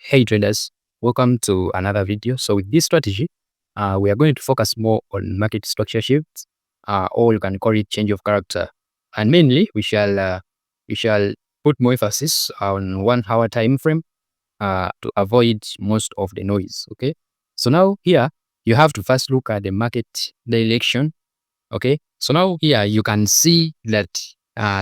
Hey traders, welcome to another video. So with this strategy, we are going to focus more on market structure shifts, or you can call it change of character. And mainly, we shall put more emphasis on 1 hour time frame to avoid most of the noise. Okay. So now here you have to first look at the market direction. Okay. So now here you can see that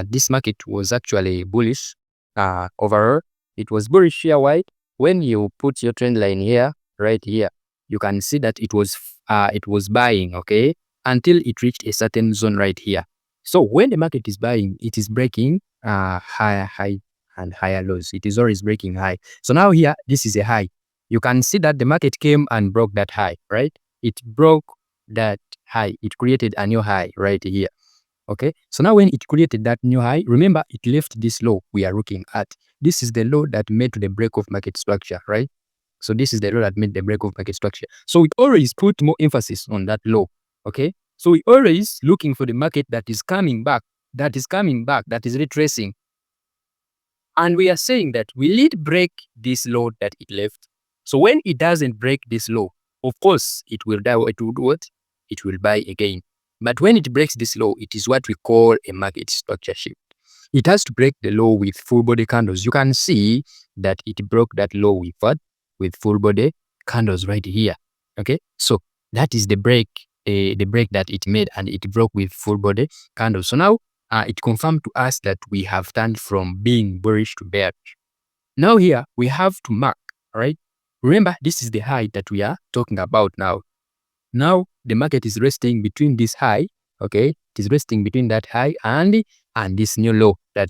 this market was actually bullish overall. It was bullish here. Why? When you put your trend line here, right here, you can see that it was buying, okay, until it reached a certain zone right here. So when the market is buying, it is breaking higher high and higher lows. It is always breaking high. So now here, this is a high. You can see that the market came and broke that high, right? It broke that high. It created a new high right here. Okay, so now when it created that new high, remember it left this low we are looking at. This is the low that made the break of market structure, right? So this is the low that made the break of market structure. So we always put more emphasis on that low. Okay, so we always looking for the market that is coming back, that is retracing. And we are saying that will it break this low that it left? So when it doesn't break this low, of course it will die. It will do what? It will buy again. But when it breaks this low, it is what we call a market structure shift. It has to break the low with full body candles. You can see that it broke that low with what? With full body candles right here. Okay, so that is the break that it made, and it broke with full body candles. So now it confirmed to us that we have turned from being bearish to bearish. Now here we have to mark, right? Remember, this is the high that we are talking about now. Now the market is resting between this high, okay? It is resting between that high and this new low that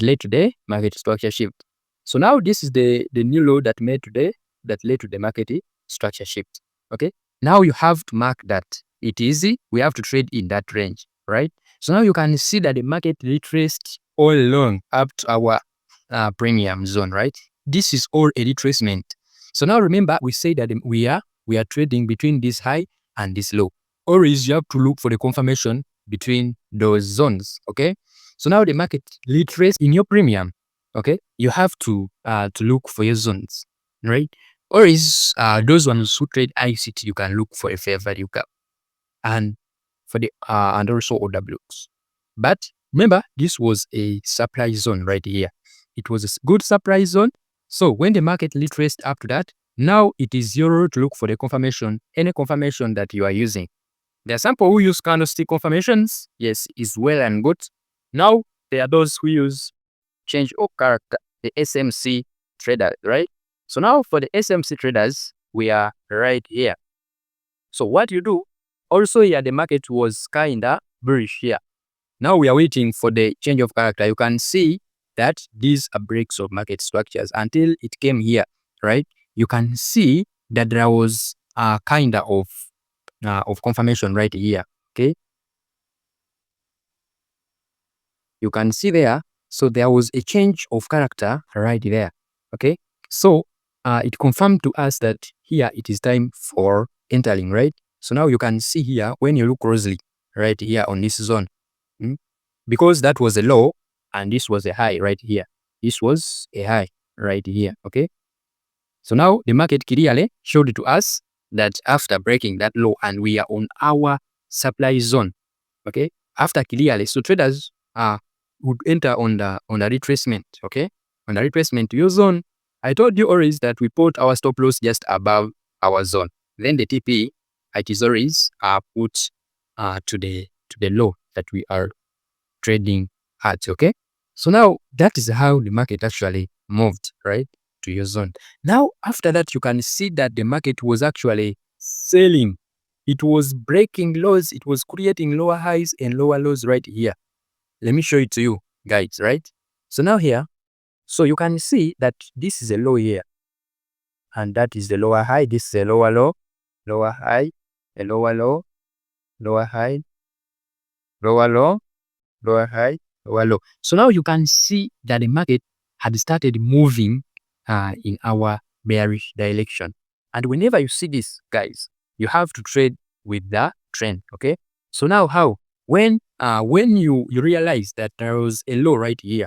led to the market structure shift. So now this is the new low that led to the market structure shift. Okay. Now you have to mark that. It is easy. We have to trade in that range, right? So now you can see that the market retraced all along up to our premium zone, right? This is all a retracement. So now remember, we say that we are trading between this high and this low. Always you have to look for the confirmation between those zones. Okay. So now the market retraced in your premium. Okay. You have to look for your zones, right? Or is those ones who trade ICT, you can look for a fair value gap and for the and also order blocks. But remember, this was a supply zone right here. It was a good supply zone. So when the market retraced up to that, now it is your role to look for the confirmation, any confirmation that you are using. There are some people who use candlestick confirmations. Yes, is well and good. Now there are those who use change of character, the SMC traders, right? So now for the SMC traders, we are right here. So what you do, also here the market was kinda bearish here. Now we are waiting for the change of character. You can see that these are breaks of market structures until it came here, right? You can see that there was a kind of confirmation right here. Okay, you can see there. So there was a change of character right there. Okay, so it confirmed to us that here it is time for entering, right? So now you can see here when you look closely right here on this zone, because that was a low and this was a high right here. This was a high right here. Okay, so now the market clearly showed it to us that after breaking that low and we are on our supply zone. Okay, after clearly, so traders would enter on the retracement. Okay, on the retracement to your zone. I told you always that we put our stop loss just above our zone. Then the TP, it is always put to the low that we are trading at. Okay, so now that is how the market actually moved right to your zone. Now after that, you can see that the market was actually selling. It was breaking lows. It was creating lower highs and lower lows right here. Let me show it to you guys, right? So now here, so you can see that this is a low here and that is the lower high. This is a lower low, lower high, a lower low, lower high, lower low, lower high, lower low. So now you can see that the market had started moving in our bearish direction. And whenever you see this, guys, you have to trade with the trend. Okay, so now how? When you realize that there was a low right here,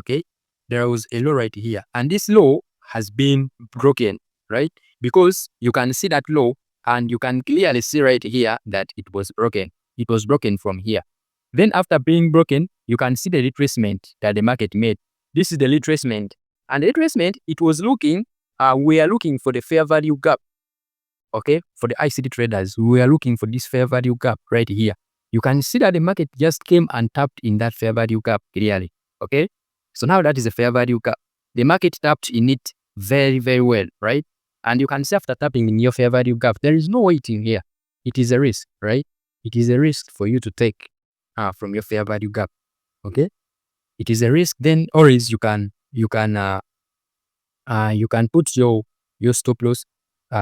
okay, there was a low right here, and this low has been broken, right? Because you can see that low and you can clearly see right here that it was broken. It was broken from here. Then after being broken, you can see the retracement that the market made. This is the retracement. And the retracement, it was looking, we are looking for the fair value gap. Okay, for the ICT traders, we are looking for this fair value gap right here. You can see that the market just came and tapped in that fair value gap clearly. Okay, so now that is a fair value gap. The market tapped in it very, very well, right? And you can see after tapping in your fair value gap, there is no waiting here. It is a risk, right? It is a risk for you to take from your fair value gap. Okay, it is a risk. Then, or is you can put your stop loss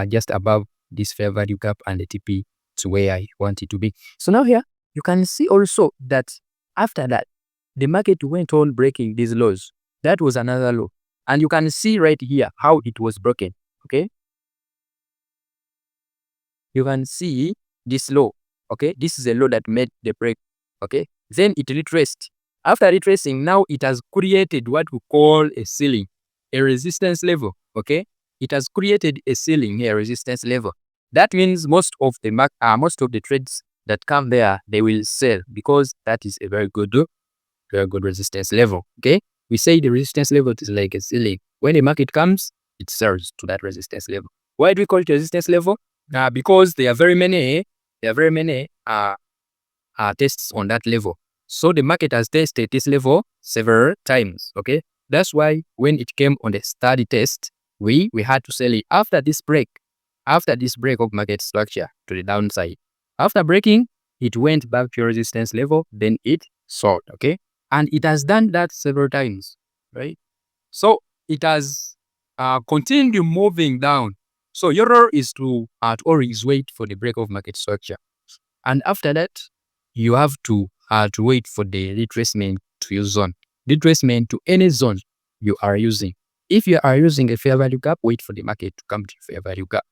just above this fair value gap and the TP to where I want it to be. So now here you can see also that after that the market went on breaking these lows. That was another low, and you can see right here how it was broken. Okay, you can see this low. Okay, this is a low that made the break. Okay, then it retraced. After retracing, now it has created what we call a ceiling, a resistance level. Okay, it has created a ceiling here, resistance level. That means most of the trades that come there, they will sell because that is a very good resistance level. Okay, we say the resistance level is like a ceiling. When the market comes, it sells to that resistance level. Why do we call it resistance level? Because there are very many tests on that level. So the market has tested this level several times. Okay, that's why when it came on the study test, we had to sell it after this break of market structure to the downside. After breaking, it went back to your resistance level, then it sold. Okay, and it has done that several times, right? So it has continued moving down. So your role is to always wait for the break of market structure, and after that, you have to wait for the retracement to your zone, retracement to any zone you are using. If you are using a fair value gap, wait for the market to come to fair value gap.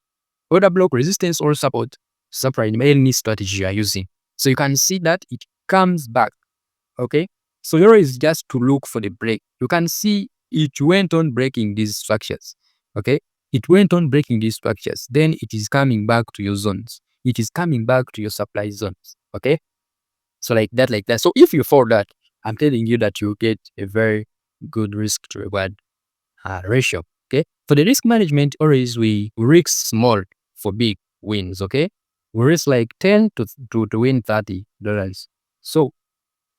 Order block, resistance, or support any strategy you are using. So you can see that it comes back. Okay, so your is just to look for the break. You can see it went on breaking these structures. Okay, it went on breaking these structures. Then it is coming back to your zones. It is coming back to your supply zones. Okay, so like that. So if you follow that, I'm telling you that you get a very good risk to reward ratio. Okay, for the risk management, always we risk small for big wins. Okay, we risk like 10 to win $30. So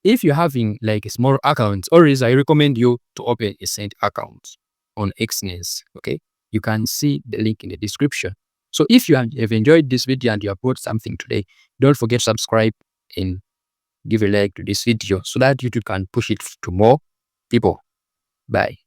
if you're having like a small account, always I recommend you to open a cent account on Xness. Okay, you can see the link in the description. So if you have enjoyed this video and you have bought something today, don't forget to subscribe and give a like to this video so that YouTube can push it to more people. Bye.